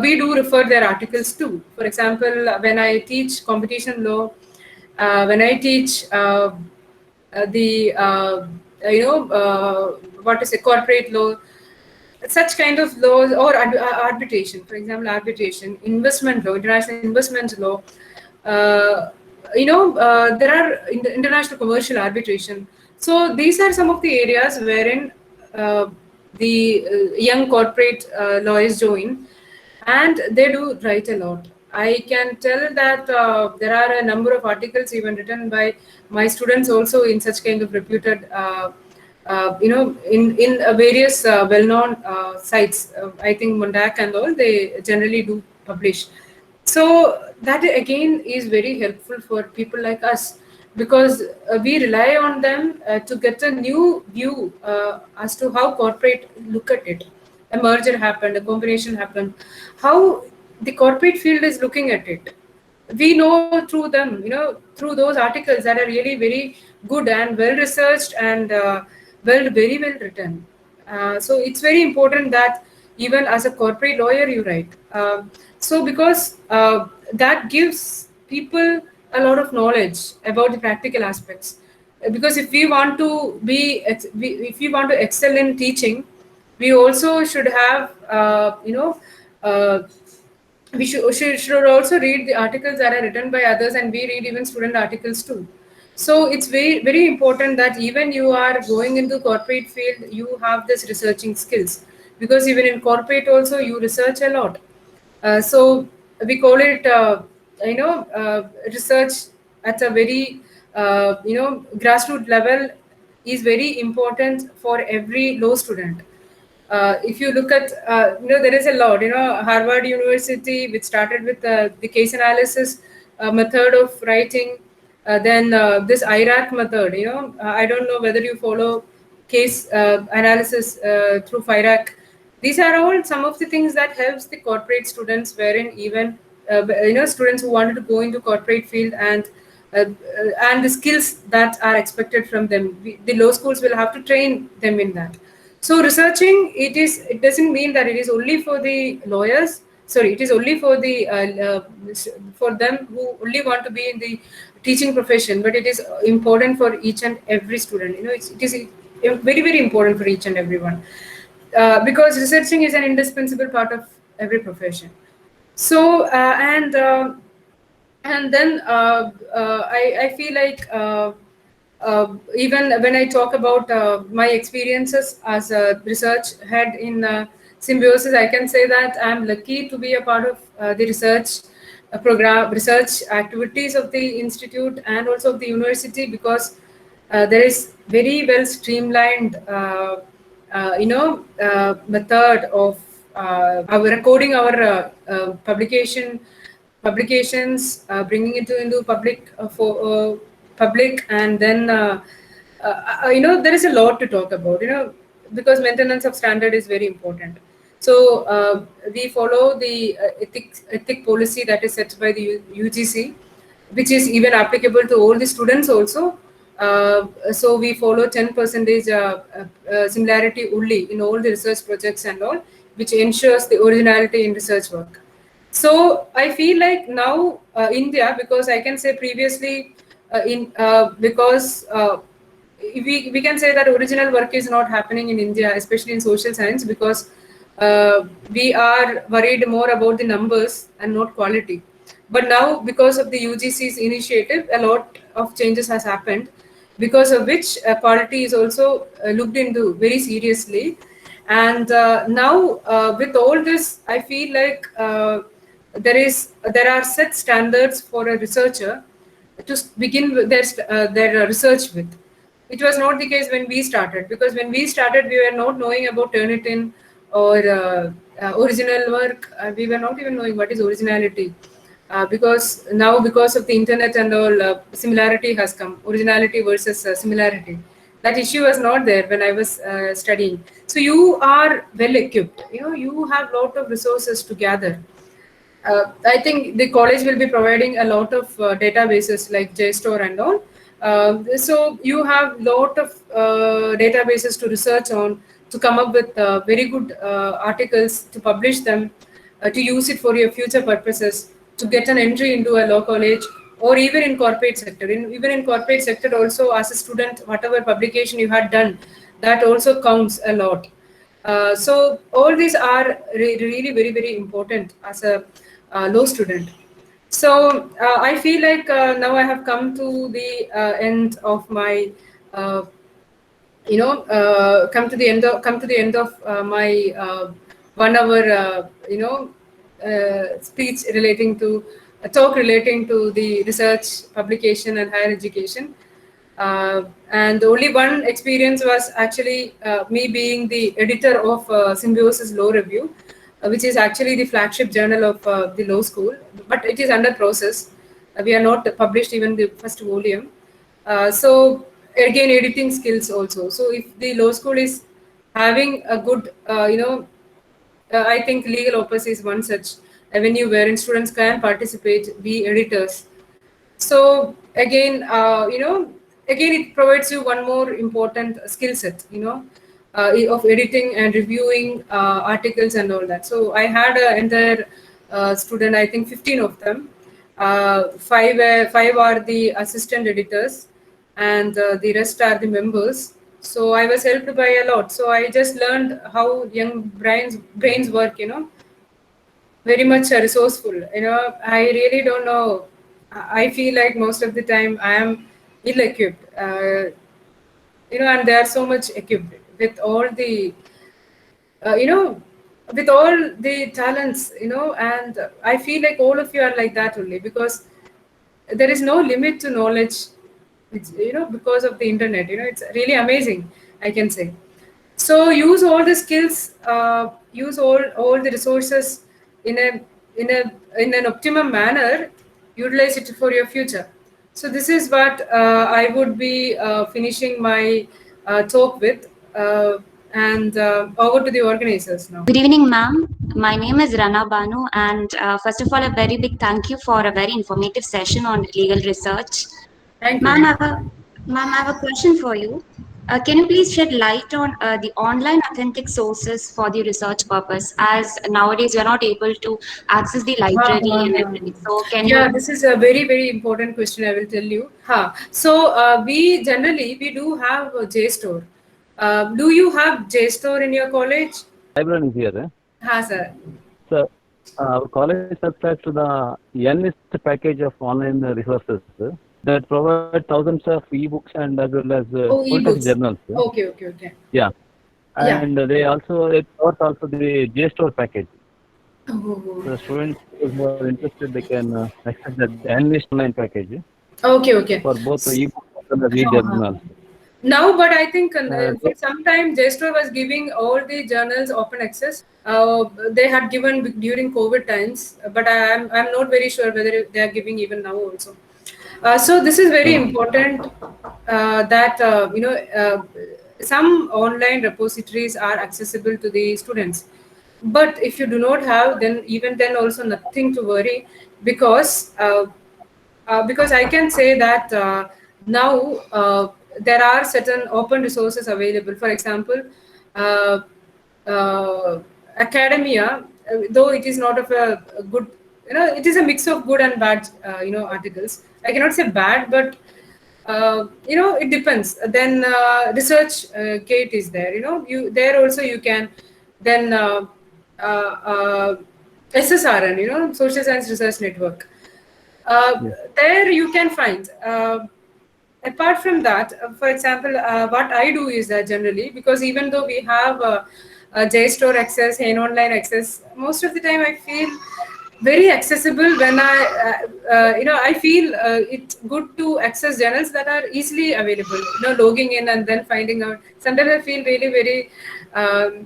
we do refer their articles too. For example, when I teach competition law, when I teach the what is a corporate law, such kind of laws, or arbitration, for example, arbitration, investment law, international investment law. Uh, there are international commercial arbitration. So these are some of the areas wherein the young corporate lawyers join, and they do write a lot. I can tell that there are a number of articles even written by my students also in such kind of reputed in various well-known sites. I think Mondak and all, they generally do publish. So that again is very helpful for people like us, because we rely on them to get a new view as to how corporate look at it. A merger happened, a combination happened, how the corporate field is looking at it. We know through them, through those articles that are really very good and well researched and very well written. So it's very important that even as a corporate lawyer you write. So because that gives people a lot of knowledge about the practical aspects. Because if we want to if we want to excel in teaching, we also should have uh, we should also read the articles that are written by others, and we read even student articles too. So it's very important that even you are going into corporate field, you have this researching skills, because even in corporate also you research a lot. So we call it research at a very grassroots level is very important for every law student. If you look at, there is a lot, Harvard University, which started with the case analysis method of writing, then this IRAC method, I don't know whether you follow case analysis through FIRAC. These are all some of the things that helps the corporate students, wherein even, students who wanted to go into corporate field and the skills that are expected from them. The law schools will have to train them in that. So researching, it doesn't mean that it is only for the lawyers. Sorry, it is only for the for them who only want to be in the teaching profession, but it is important for each and every student. It is very important for each and everyone, because researching is an indispensable part of every profession. So and then I feel like even when I talk about my experiences as a research head in Symbiosis, I can say that I'm lucky to be a part of the research program, research activities of the institute and also of the university, because there is very well streamlined method of our recording our publications, bringing it into public for public, and then there is a lot to talk about, because maintenance of standard is very important. So we follow the ethic policy that is set by the UGC, which is even applicable to all the students also. So we follow 10% similarity only in all the research projects and all, which ensures the originality in research work. So I feel like now India, because I can say previously because we can say that original work is not happening in India, especially in social science, because we are worried more about the numbers and not quality. But now, because of the UGC's initiative, a lot of changes has happened, because of which quality is also looked into very seriously. And now, with all this, I feel like there are set standards for a researcher to begin with their research with. It was not the case when we started, because when we started, we were not knowing about Turnitin or original work. We were not even knowing what is originality. Because now, because of the internet and all, similarity has come, originality versus similarity. That issue was not there when I was studying. So you are well equipped. You have a lot of resources to gather. I think the college will be providing a lot of databases like JSTOR and all. So you have lot of databases to research on, to come up with very good articles, to publish them, to use it for your future purposes, to get an entry into a law college, or even in corporate sector. Even in corporate sector also, as a student, whatever publication you had done, that also counts a lot. So all these are really very, very important as a law student. So I feel like now I have come to the end of my come to the end of my 1 hour speech relating to a talk relating to the research publication and higher education. And the only one experience was actually me being the editor of Symbiosis Law Review, which is actually the flagship journal of the law school, but it is under process. We are not published even the first volume. So again, editing skills also. So if the law school is having a good, I think legal opus is one such avenue wherein students can participate, be editors. So again, again it provides you one more important skill set, of editing and reviewing articles and all that. So I had an entire student, I think 15 of them. Five are the assistant editors, and the rest are the members. So I was helped by a lot. So I just learned how young brains work, very much resourceful. I really don't know. I feel like most of the time I am ill-equipped. And they are so much equipped with all the, with all the talents, and I feel like all of you are like that only, because there is no limit to knowledge, because of the internet. It's really amazing, I can say. So use all the skills, use all the resources in in an optimum manner. Utilize it for your future. So this is what I would be finishing my talk with, and over to the organizers now.
Good evening, ma'am. My name is Rana Banu, and first of all, a very big thank you for a very informative session on legal research.
Thank you.
Ma'am, I have a question for you. Can you please shed light on the online authentic sources for the research purpose, as nowadays we are not able to access the library and everything. So can you?
Yeah, this is a very, very important question, I will tell you. So we do have a JSTOR. Do you have JSTOR in your college?
Librarian is here.
Sir.
So our college subscribes to the NIST package of online resources that provide thousands of ebooks and as well as full-text journals.
Okay.
Yeah. And they covers also the JSTOR package. The students who are interested, they can access the NIST online package.
Okay.
For both the ebooks and the e-journals.
Now, but I think for some time JSTOR was giving all the journals open access. They had given during COVID times, but I'm not very sure whether they are giving even now also. So this is very important, that some online repositories are accessible to the students. But if you do not have, then even then also nothing to worry, because I can say that now there are certain open resources available. For example, academia, though it is not of a good, it is a mix of good and bad, articles. I cannot say bad, but it depends. Then research gate is there. You there also you can then SSRN, Social Science Research Network. There you can find. Apart from that, for example, what I do is that generally, because even though we have JSTOR access, Hain Online access, most of the time I feel very accessible when I feel it's good to access journals that are easily available, logging in and then finding out. Sometimes I feel really very,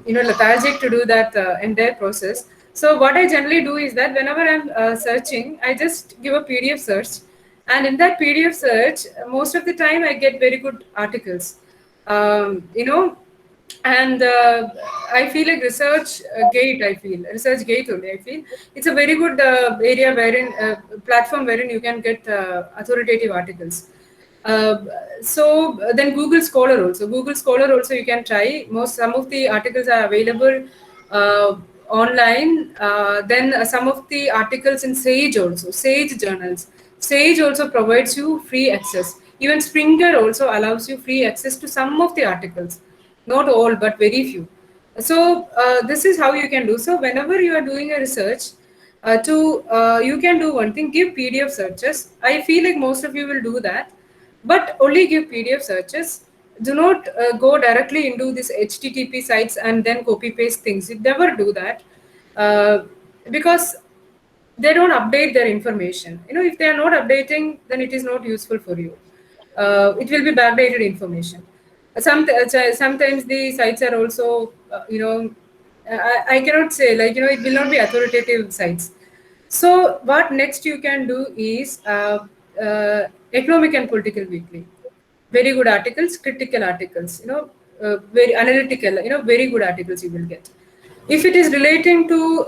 lethargic to do that entire process. So what I generally do is that whenever I'm searching, I just give a PDF search. And in that PDF search, most of the time I get very good articles, and I feel like research gate only. I feel it's a very good area platform wherein you can get authoritative articles. So then Google Scholar also you can try. Some of the articles are available online. Then some of the articles in Sage also, Sage journals. Sage also provides you free access. Even Springer also allows you free access to some of the articles, not all, but very few. So this is how you can do. So whenever you are doing a research, you can do one thing: give PDF searches. I feel like most of you will do that, but only give PDF searches. Do not go directly into this HTTP sites and then copy paste things. You never do that, because they don't update their information. If they are not updating, then it is not useful for you. It will be backdated information. Sometimes the sites are also, I cannot say, like, it will not be authoritative sites. So what next you can do is Economic and Political Weekly. Very good articles, critical articles, very analytical, very good articles you will get. If it is relating to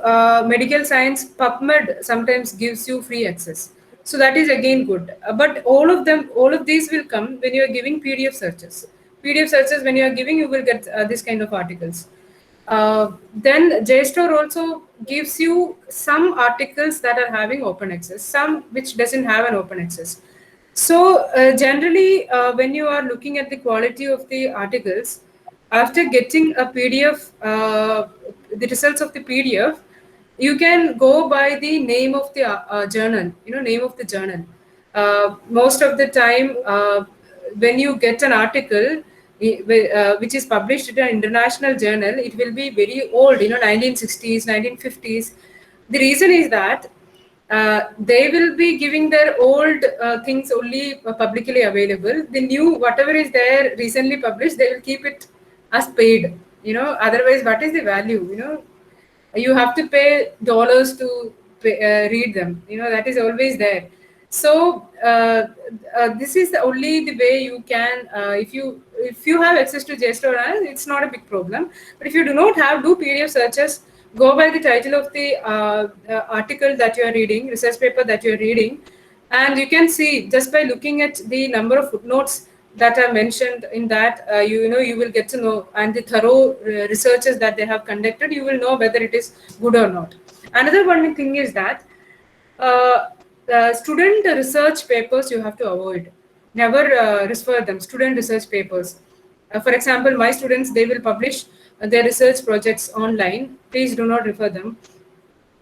medical science, PubMed sometimes gives you free access. So that is again good. But all of these will come when you are giving PDF searches. PDF searches, when you are giving, you will get this kind of articles. Then JSTOR also gives you some articles that are having open access, some which doesn't have an open access. So generally, when you are looking at the quality of the articles, after getting a PDF, the results of the PDF, you can go by the name of the journal. Name of the journal. Most of the time, when you get an article which is published in an international journal, it will be very old. 1960s, 1950s. The reason is that they will be giving their old things only publicly available. The new, whatever is there recently published, they will keep it as paid. Otherwise, what is the value? You have to pay dollars to read them. That is always there. So this is only the way you can. If you have access to JSTOR, it's not a big problem. But if you do not have, do PDF searches. Go by the title of the article that you are reading, research paper that you are reading, and you can see just by looking at the number of footnotes that are mentioned in that, you will get to know, and the thorough researches that they have conducted, you will know whether it is good or not. Another one thing is that student research papers you have to avoid. Never refer them. Student research papers. For example, my students, they will publish their research projects online. Please do not refer them.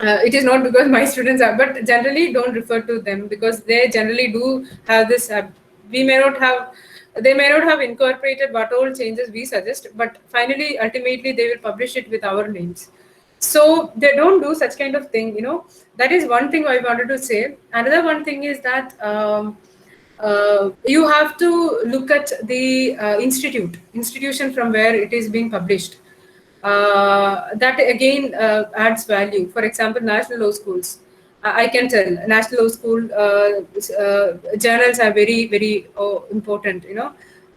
It is not because my students are, but generally don't refer to them, because they generally do have this. They may not have incorporated what all changes we suggest, but finally, ultimately, they will publish it with our names. So they don't do such kind of thing. That is one thing I wanted to say. Another one thing is that you have to look at the institution from where it is being published. That again adds value. For example, national law schools. I can tell national law school journals are very, very important,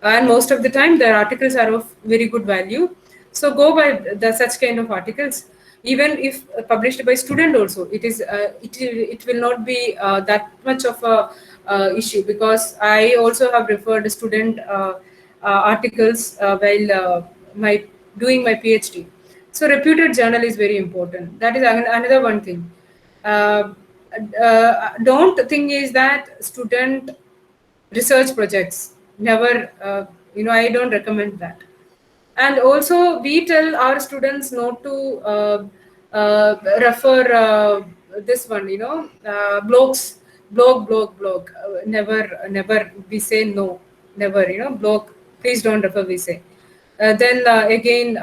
and most of the time their articles are of very good value. So go by such kind of articles. Even if published by student also, it will not be that much of a issue, because I also have referred student articles while doing my PhD. So reputed journal is very important. That is another one thing. Don't think is that student research projects never. I don't recommend that. And also, we tell our students not to refer this one, blogs, blog. Never. We say no, never. Blog. Please don't refer. We say. Then again,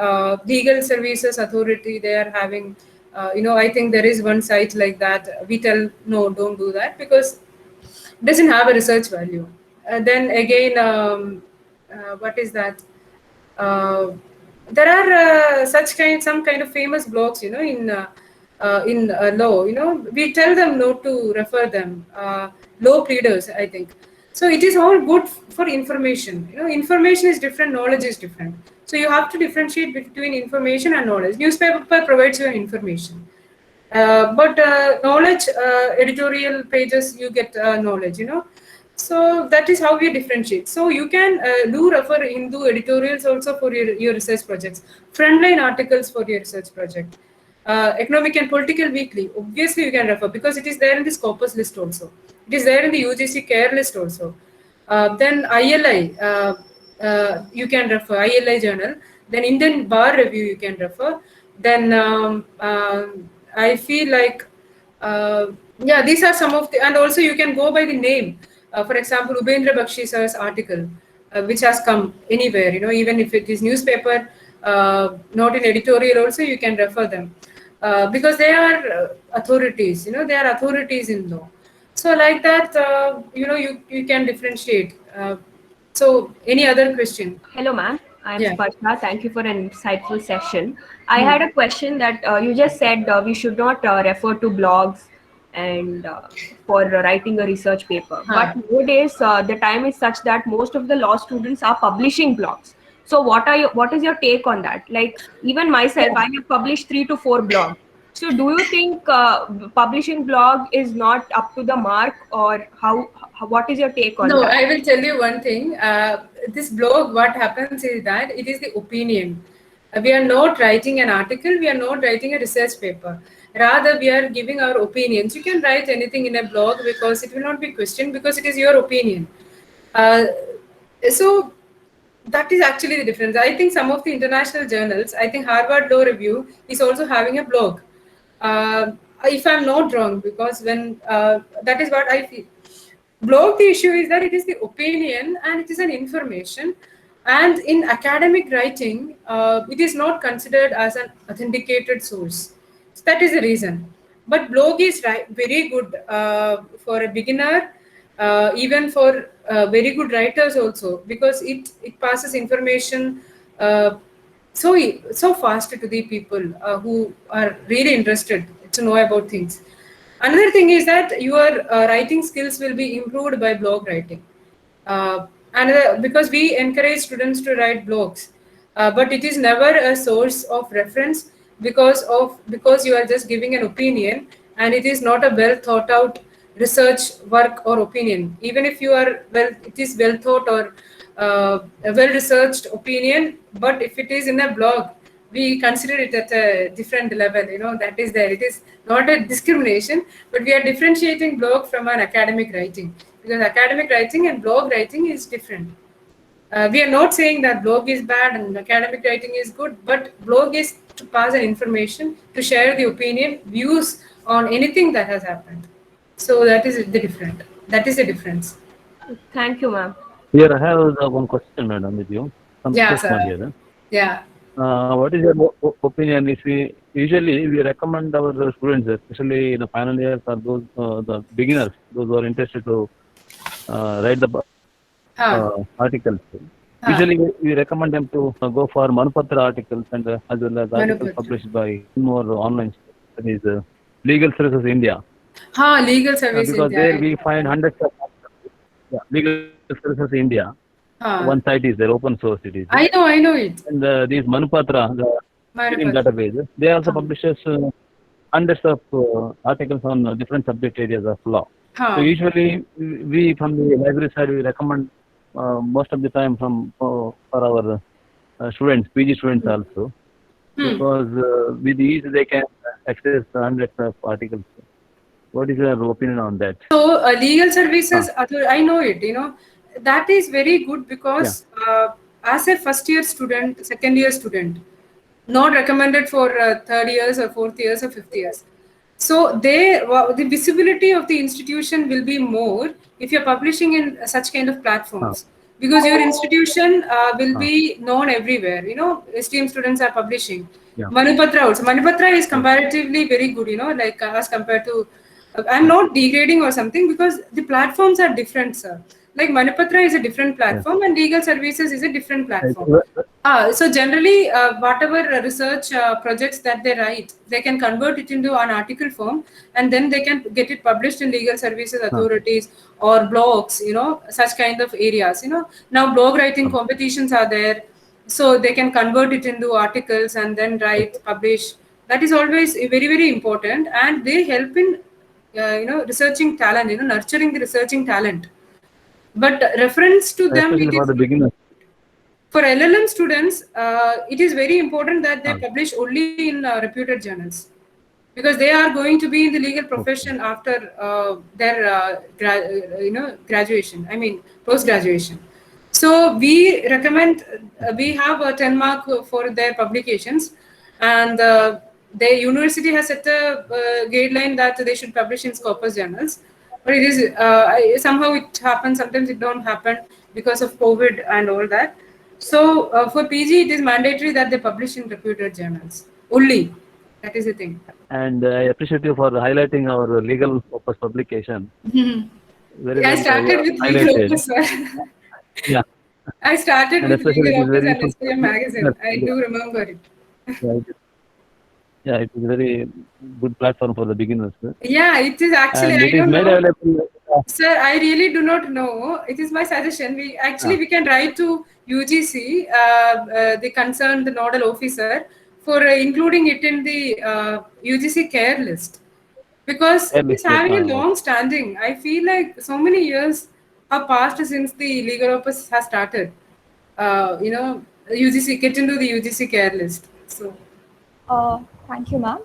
legal services authority, they are having. I think there is one site like that. We tell no, don't do that, because it doesn't have a research value. Then again, what is that? There are some kind of famous blogs, in law. We tell them not to refer them. Law pleaders, I think. So it is all good for information. Information is different, knowledge is different. So you have to differentiate between information and knowledge. Newspaper provides you information, but knowledge, editorial pages, you get knowledge. So that is how we differentiate. So you can refer into editorials also for your research projects, frontline articles for your research project. Economic and Political Weekly, obviously you can refer because it is there in the Scopus list also. It is there in the UGC care list also. Then ILI, you can refer, ILI journal. Then Indian Bar Review, you can refer. Then I feel like, yeah, these are some of the, and also you can go by the name. For example, Ubendra Bakshi sir's article, which has come anywhere, even if it is newspaper, not in editorial also, you can refer them. Because they are authorities, they are authorities in law. So like that, you can differentiate. So any other question?
Hello, ma'am. I'm
Yeah.
Sparsha. Thank you for an insightful session. I had a question that you just said we should not refer to blogs and for writing a research paper. But nowadays, the time is such that most of the law students are publishing blogs. So, what is your take on that? Like, even myself, I have published 3 to 4 blogs. So, do you think publishing blog is not up to the mark, or what is your take on
No,
that?
I will tell you one thing. This blog, what happens is that it is the opinion. We are not writing an article, we are not writing a research paper. Rather, we are giving our opinions. You can write anything in a blog because it will not be questioned because it is your opinion. So that is actually the difference. I think some of the international journals, I think Harvard Law Review is also having a blog. If I'm not wrong, because when that is what I feel. Blog, the issue is that it is the opinion and it is an information, and in academic writing it is not considered as an authenticated source. So that is the reason. But blog is very good for a beginner, even for very good writers also, because it passes information so fast to the people who are really interested to know about things. Another thing is that your writing skills will be improved by blog writing. Because we encourage students to write blogs, but it is never a source of reference because you are just giving an opinion, and it is not a well thought out research work or opinion. Even if you are it is well thought or a well researched opinion, but if it is in a blog, we consider it at a different level, that is there. It is not a discrimination, but we are differentiating blog from an academic writing, because academic writing and blog writing is different. We are not saying that blog is bad and academic writing is good, but blog is to pass an information, to share the opinion, views on anything that has happened. So that is the difference.
Thank you, ma'am.
Here I have one question, madam, with you.
Yeah, sir.
Here.
Yeah.
What is your opinion? If we usually recommend our students, especially in the final years or those the beginners, those who are interested to write the articles. Usually we recommend them to go for Manupatra articles and as well as articles published by more online, that is Legal Services India.
Legal Service
because
India.
There we find hundreds of Legal Services India. One site is there, open source it is.
I know it.
And these Manupatra, the database, they also publishes hundreds of articles on different subject areas of law. So usually we from the library side we recommend most of the time for our students, PG students also, because with ease they can access hundreds of articles. What is your opinion on that?
So legal services, I know it. That is very good because as a first year student, second year student, not recommended for third years or fourth years or fifth years. So the visibility of the institution will be more if you're publishing in such kind of platforms, because your institution will be known everywhere. Esteemed students are publishing. Manupatra also. Manupatra is comparatively very good, like as compared to, I'm not degrading or something, because the platforms are different, sir. Like Manupatra is a different platform and Legal Services is a different platform. So generally, whatever research projects that they write, they can convert it into an article form, and then they can get it published in Legal Services Authorities or blogs, such kind of areas. Now blog writing competitions are there, so they can convert it into articles and then publish. That is always very, very important, and they help in researching talent, nurturing the researching talent. But reference to them, it
for the beginners.
For LLM students, it is very important that they publish only in reputed journals. because they are going to be in the legal profession after their graduation. I mean, post graduation. So we recommend we have a 10 mark for their publications, and the university has set a guideline that they should publish in Scopus journals. But it is somehow it happens. Sometimes it don't happen because of COVID and all that. So for PG, it is mandatory that they publish in reputed journals only. That is the thing.
And I appreciate you for highlighting our legal purpose publication.
Very I started with legal purpose.
Yeah.
I started with legal purpose and SPM magazine. I do remember it.
Yeah, it is a very good platform for the beginners.
Yeah, it is actually.
And it is made available.
Sir, I really do not know. It is my suggestion. We can write to UGC, the concerned nodal officer, for including it in the UGC care list, because it's having a long standing. I feel like so many years have passed since the legal opus has started. UGC get into the UGC care list. So.
Thank you, ma'am.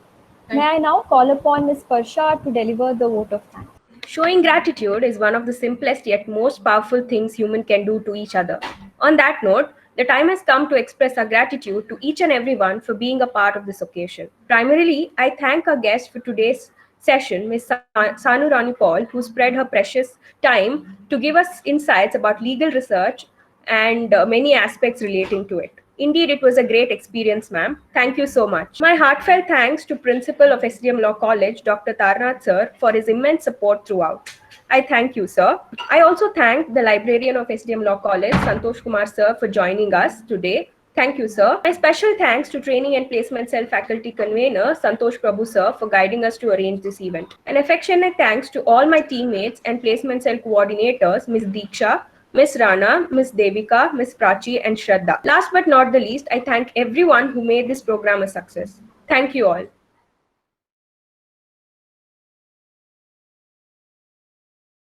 May I now call upon Ms. Parsha to deliver the vote of thanks.
Showing gratitude is one of the simplest yet most powerful things human can do to each other. On that note, the time has come to express our gratitude to each and everyone for being a part of this occasion. Primarily, I thank our guest for today's session, Ms. Sanu Rani Paul, who spread her precious time to give us insights about legal research and many aspects relating to it. Indeed, it was a great experience, ma'am. Thank you so much. My heartfelt thanks to Principal of SDM Law College, Dr. Tarnath sir, for his immense support throughout. I thank you, sir. I also thank the librarian of SDM Law College, Santosh Kumar sir, for joining us today. Thank you, sir. My special thanks to Training and Placement Cell faculty convener, Santosh Prabhu sir, for guiding us to arrange this event. An affectionate thanks to all my teammates and Placement Cell coordinators, Ms. Deeksha, Ms. Rana, Ms. Devika, Ms. Prachi, and Shraddha. Last but not the least, I thank everyone who made this program a success. Thank you all.